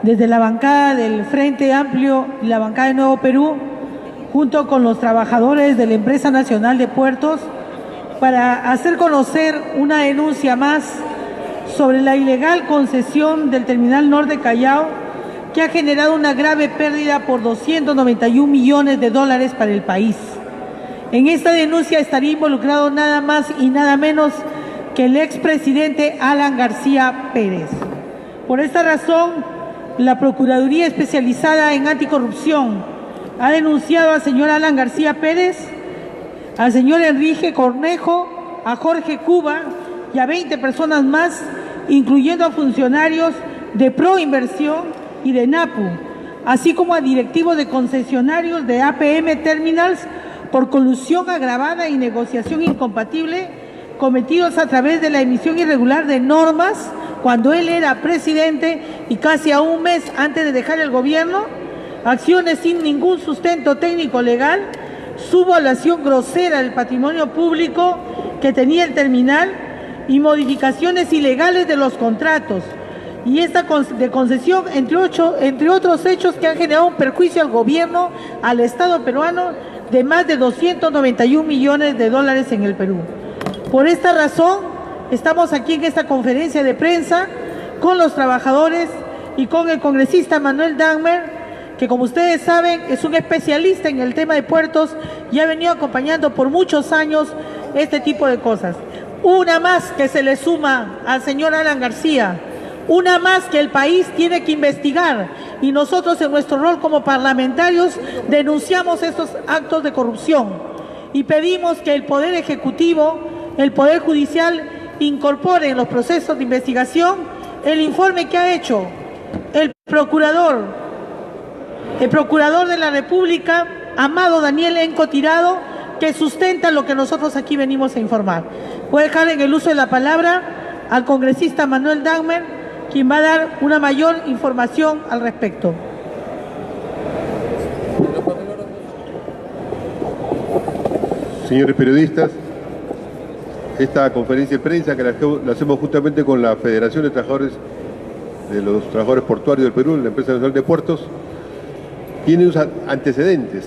desde la bancada del Frente Amplio y la bancada de Nuevo Perú, junto con los trabajadores de la Empresa Nacional de Puertos, para hacer conocer una denuncia más sobre la ilegal concesión del Terminal Norte Callao, que ha generado una grave pérdida por 291 millones de dólares para el país. En esta denuncia estaría involucrado nada más y nada menos que el expresidente Alan García Pérez. Por esta razón, la Procuraduría Especializada en Anticorrupción ha denunciado al señor Alan García Pérez, al señor Enrique Cornejo, a Jorge Cuba y a 20 personas más, incluyendo a funcionarios de Proinversión y de NAPU, así como a directivos de concesionarios de APM Terminals por colusión agravada y negociación incompatible cometidos a través de la emisión irregular de normas cuando él era presidente y casi a un mes antes de dejar el gobierno, acciones sin ningún sustento técnico legal, su violación grosera del patrimonio público que tenía el terminal y modificaciones ilegales de los contratos, y esta de concesión, entre otros hechos que han generado un perjuicio al gobierno, al Estado peruano, de más de 291 millones de dólares en el Perú. Por esta razón, estamos aquí en esta conferencia de prensa con los trabajadores y con el congresista Manuel Dagmer, que como ustedes saben es un especialista en el tema de puertos y ha venido acompañando por muchos años este tipo de cosas. Una más que se le suma al señor Alan García, una más que el país tiene que investigar, y nosotros en nuestro rol como parlamentarios denunciamos estos actos de corrupción y pedimos que el Poder Ejecutivo, el Poder Judicial incorpore en los procesos de investigación el informe que ha hecho el procurador de la República, Amado Daniel Enco Tirado, que sustenta lo que nosotros aquí venimos a informar. Voy a dejar en el uso de la palabra al congresista Manuel Dagmer, quien va a dar una mayor información al respecto. Señores periodistas, esta conferencia de prensa que la hacemos justamente con la Federación de los Trabajadores Portuarios del Perú, la Empresa Nacional de Puertos, tiene unos antecedentes.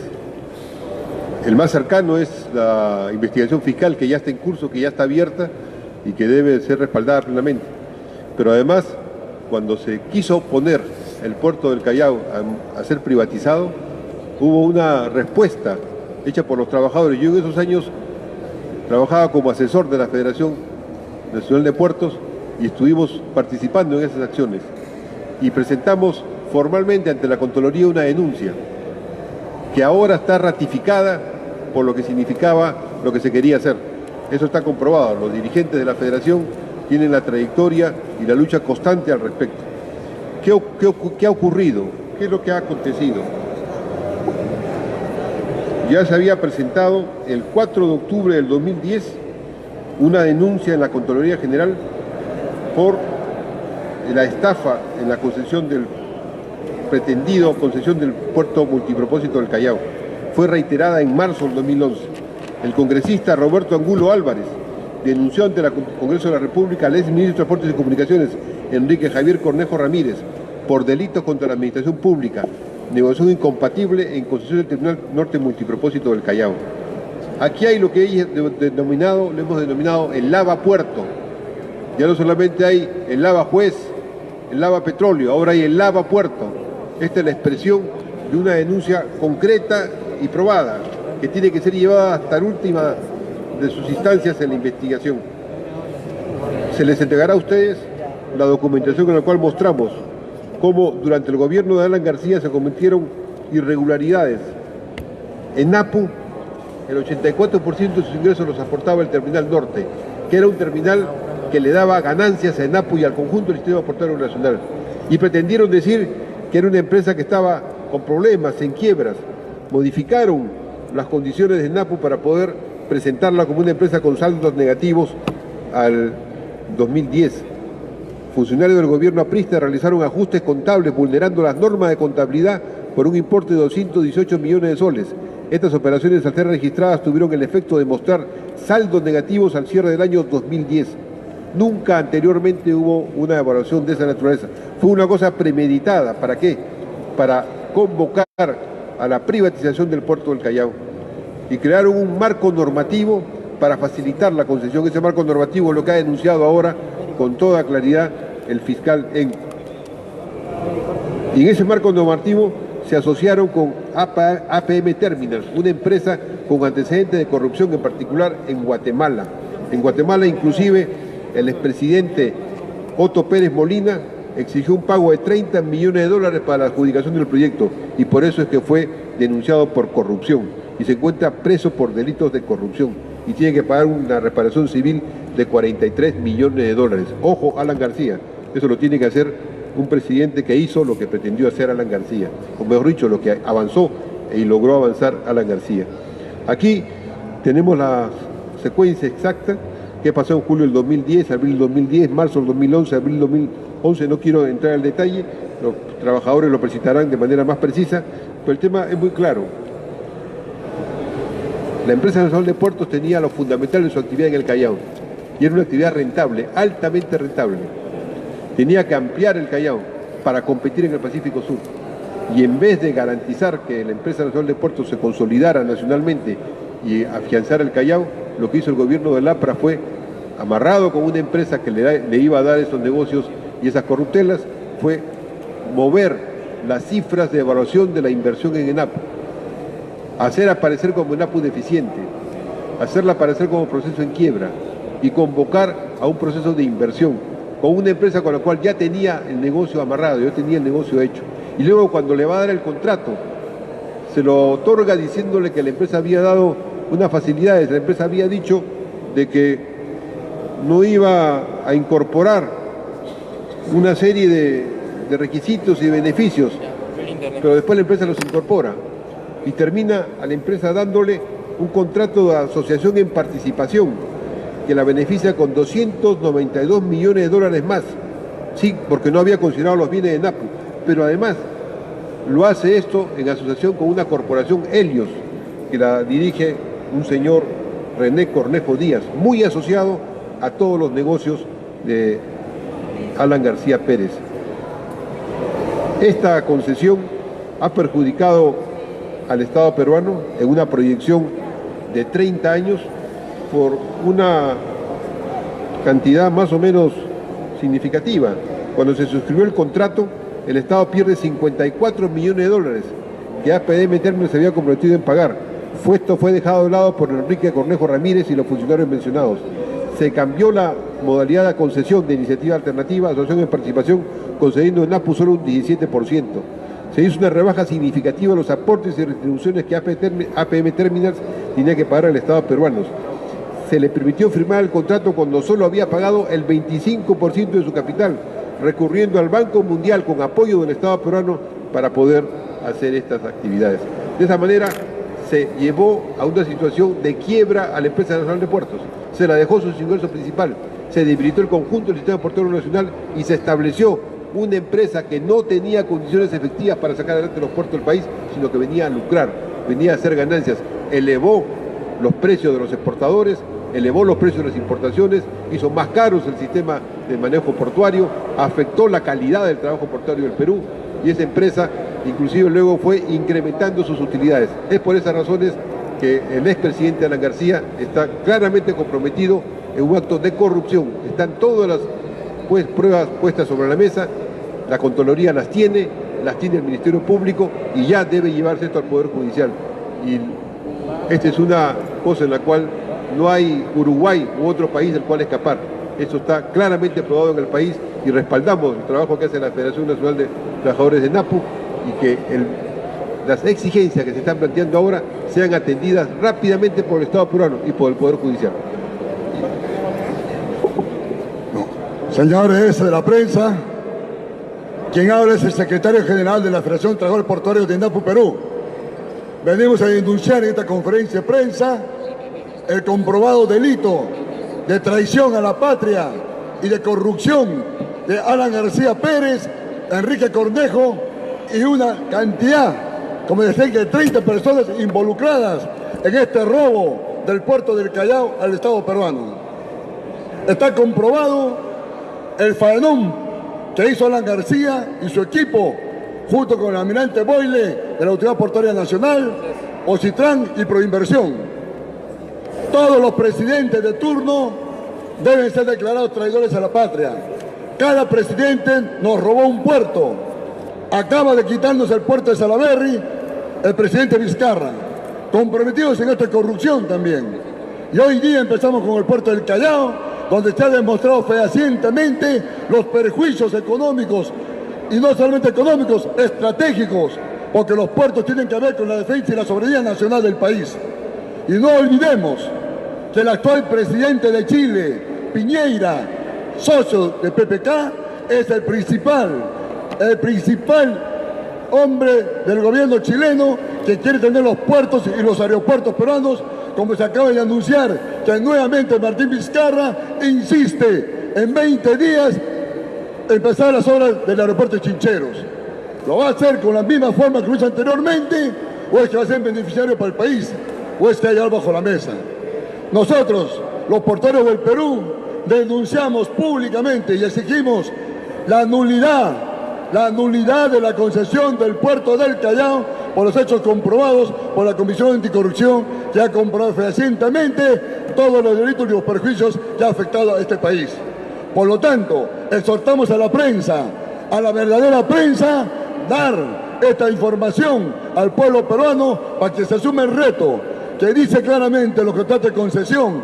El más cercano es la investigación fiscal que ya está en curso, que ya está abierta y que debe ser respaldada plenamente. Pero además, cuando se quiso poner el puerto del Callao a ser privatizado, hubo una respuesta hecha por los trabajadores. Yo en esos años trabajaba como asesor de la Federación Nacional de Puertos y estuvimos participando en esas acciones. Y presentamos formalmente ante la Contraloría una denuncia que ahora está ratificada por lo que significaba lo que se quería hacer. Eso está comprobado. Los dirigentes de la Federación tienen la trayectoria y la lucha constante al respecto. ¿Qué ha ocurrido? ¿Qué es lo que ha acontecido? Ya se había presentado el 4 de octubre del 2010 una denuncia en la Contraloría General por la estafa en la concesión del concesión del puerto multipropósito del Callao. Fue reiterada en marzo del 2011. El congresista Roberto Angulo Álvarez denunció ante el Congreso de la República al exministro de Transportes y Comunicaciones, Enrique Javier Cornejo Ramírez, por delitos contra la administración pública, negociación incompatible en concesión del Terminal Norte Multipropósito del Callao. Aquí hay lo que le hemos denominado el lava puerto. Ya no solamente hay el lava juez, el lava petróleo, ahora hay el lava puerto. Esta es la expresión de una denuncia concreta y probada, que tiene que ser llevada hasta la última de sus instancias en la investigación. Se les entregará a ustedes la documentación con la cual mostramos cómo durante el gobierno de Alan García se cometieron irregularidades. En NAPU, el 84% de sus ingresos los aportaba el Terminal Norte, que era un terminal que le daba ganancias a NAPU y al conjunto del sistema portuario nacional. Y pretendieron decir que era una empresa que estaba con problemas, en quiebras. Modificaron las condiciones de NAPU para poder presentarla como una empresa con saldos negativos al 2010. Funcionarios del gobierno aprista realizaron ajustes contables vulnerando las normas de contabilidad por un importe de 218 millones de soles. Estas operaciones, al ser registradas, tuvieron el efecto de mostrar saldos negativos al cierre del año 2010. Nunca anteriormente hubo una evaluación de esa naturaleza. Fue una cosa premeditada. ¿Para qué? Para convocar a la privatización del puerto del Callao y crearon un marco normativo para facilitar la concesión. Ese marco normativo es lo que ha denunciado ahora con toda claridad el fiscal Enco. Y en ese marco normativo se asociaron con APM Terminals, una empresa con antecedentes de corrupción, en particular en Guatemala. En Guatemala, inclusive, el expresidente Otto Pérez Molina exigió un pago de $30 millones para la adjudicación del proyecto, y por eso es que fue denunciado por corrupción y se encuentra preso por delitos de corrupción y tiene que pagar una reparación civil de $43 millones. Ojo, Alan García, eso lo tiene que hacer un presidente que hizo lo que pretendió hacer Alan García, o mejor dicho, lo que avanzó y logró avanzar Alan García. Aquí tenemos la secuencia exacta: qué pasó en julio del 2010, abril del 2010, marzo del 2011, abril del 2011, no quiero entrar al detalle, los trabajadores lo precisarán de manera más precisa, pero el tema es muy claro. La empresa nacional de puertos tenía lo fundamental de su actividad en el Callao, y era una actividad rentable, altamente rentable. Tenía que ampliar el Callao para competir en el Pacífico Sur. Y en vez de garantizar que la empresa nacional de puertos se consolidara nacionalmente y afianzar el Callao, lo que hizo el gobierno del APRA fue, amarrado con una empresa que le iba a dar esos negocios y esas corruptelas, fue mover las cifras de evaluación de la inversión en ENAPU, hacer aparecer como ENAPU deficiente, hacerla aparecer como proceso en quiebra y convocar a un proceso de inversión con una empresa con la cual ya tenía el negocio amarrado, ya tenía el negocio hecho. Y luego, cuando le va a dar el contrato, se lo otorga diciéndole que la empresa había dado unas facilidades. La empresa había dicho de que no iba a incorporar una serie de requisitos y beneficios, pero después la empresa los incorpora y termina a la empresa dándole un contrato de asociación en participación que la beneficia con $292 millones más. Sí, porque no había considerado los bienes de NAPU, pero además lo hace esto en asociación con una corporación, Helios, que la dirige un señor René Cornejo Díaz, muy asociado a todos los negocios de Alan García Pérez. Esta concesión ha perjudicado al Estado peruano en una proyección de 30 años por una cantidad más o menos significativa. Cuando se suscribió el contrato, el Estado pierde $54 millones que APM Terminals se había comprometido en pagar. Esto fue dejado de lado por Enrique Cornejo Ramírez y los funcionarios mencionados. Se cambió la modalidad de concesión de iniciativa alternativa, asociación en participación, concediendo en APU solo un 17%. Se hizo una rebaja significativa de los aportes y retribuciones que APM Terminals tenía que pagar al Estado peruano. Se le permitió firmar el contrato cuando solo había pagado el 25% de su capital, recurriendo al Banco Mundial con apoyo del Estado peruano para poder hacer estas actividades. De esa manera se llevó a una situación de quiebra a la empresa nacional de puertos, se la dejó su ingreso principal, se debilitó el conjunto del sistema portuario nacional y se estableció una empresa que no tenía condiciones efectivas para sacar adelante los puertos del país, sino que venía a lucrar, venía a hacer ganancias, elevó los precios de los exportadores, elevó los precios de las importaciones, hizo más caros el sistema de manejo portuario, afectó la calidad del trabajo portuario del Perú, y esa empresa inclusive luego fue incrementando sus utilidades. Es por esas razones que el expresidente Alan García está claramente comprometido en un acto de corrupción. Están todas las pruebas puestas sobre la mesa, la Contraloría las tiene el Ministerio Público y ya debe llevarse esto al Poder Judicial. Y esta es una cosa en la cual no hay Uruguay u otro país del cual escapar. Eso está claramente probado en el país y respaldamos el trabajo que hace la Federación Nacional de Trabajadores de NAPU y que las exigencias que se están planteando ahora sean atendidas rápidamente por el Estado peruano y por el Poder Judicial. Señores de la prensa, quien habla es el secretario general de la Federación de Trabajadores Portuarios de NAPU Perú. Venimos a denunciar en esta conferencia de prensa el comprobado delito de traición a la patria y de corrupción de Alan García Pérez, Enrique Cornejo y una cantidad, como decía, de 30 personas involucradas en este robo del puerto del Callao al Estado peruano. Está comprobado el faenón que hizo Alan García y su equipo, junto con el almirante Boyle de la Autoridad Portuaria Nacional, Ocitran y Proinversión. Todos los presidentes de turno deben ser declarados traidores a la patria. Cada presidente nos robó un puerto. Acaba de quitarnos el puerto de Salaberry el presidente Vizcarra, comprometidos en esta corrupción también. Y hoy día empezamos con el puerto del Callao, donde se ha demostrado fehacientemente los perjuicios económicos, y no solamente económicos, estratégicos, porque los puertos tienen que ver con la defensa y la soberanía nacional del país. Y no olvidemos que el actual presidente de Chile, Piñera, socio de PPK, es el principal hombre del gobierno chileno que quiere tener los puertos y los aeropuertos peruanos, como se acaba de anunciar que nuevamente Martín Vizcarra insiste en 20 días empezar las obras del aeropuerto de Chincheros. ¿Lo va a hacer con la misma forma que lo hizo anteriormente, o es que va a ser beneficiario para el país, o es que hay algo bajo la mesa? Nosotros, los portuarios del Perú, denunciamos públicamente y exigimos la nulidad de la concesión del puerto del Callao por los hechos comprobados por la Comisión Anticorrupción, que ha comprobado fehacientemente todos los delitos y los perjuicios que ha afectado a este país. Por lo tanto, exhortamos a la prensa, a la verdadera prensa, dar esta información al pueblo peruano para que se asume el reto que dice claramente los contratos de concesión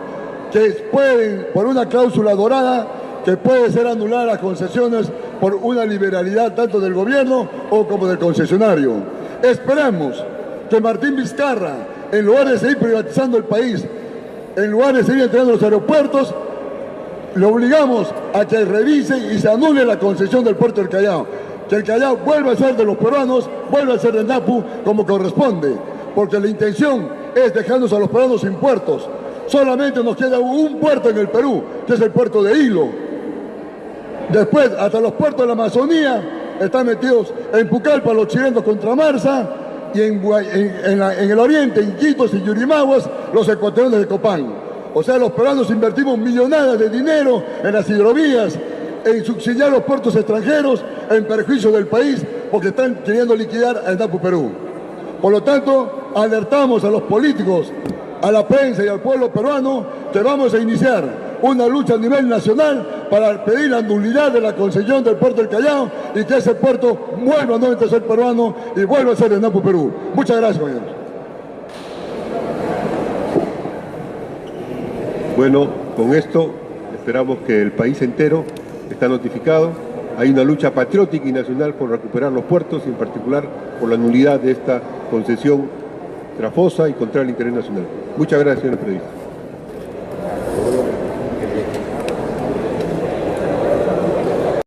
que pueden, por una cláusula dorada, que puede ser anulada las concesiones por una liberalidad tanto del gobierno o como del concesionario. Esperamos que Martín Vizcarra, en lugar de seguir privatizando el país, en lugar de seguir entregando los aeropuertos, le obligamos a que revise y se anule la concesión del puerto del Callao. Que el Callao vuelva a ser de los peruanos, vuelva a ser de NAPU como corresponde, porque la intención es dejarnos a los peruanos sin puertos. Solamente nos queda un puerto en el Perú, que es el puerto de Hilo. Después, hasta los puertos de la Amazonía están metidos en Pucallpa los chilenos contra Marsa, y en el oriente, en Quitos y Yurimaguas, los ecuatorianos de Copán. O sea, los peruanos invertimos millonadas de dinero en las hidrovías, en subsidiar los puertos extranjeros, en perjuicio del país, porque están queriendo liquidar a NAPU Perú. Por lo tanto, alertamos a los políticos, a la prensa y al pueblo peruano que vamos a iniciar una lucha a nivel nacional para pedir la nulidad de la concesión del puerto del Callao y que ese puerto vuelva nuevamente a ser peruano y vuelva a ser de NAPU Perú. Muchas gracias, compañeros. Bueno, con esto esperamos que el país entero está notificado. Hay una lucha patriótica y nacional por recuperar los puertos, en particular por la nulidad de esta concesión trafosa y contra el interés nacional. Muchas gracias, señor periodista.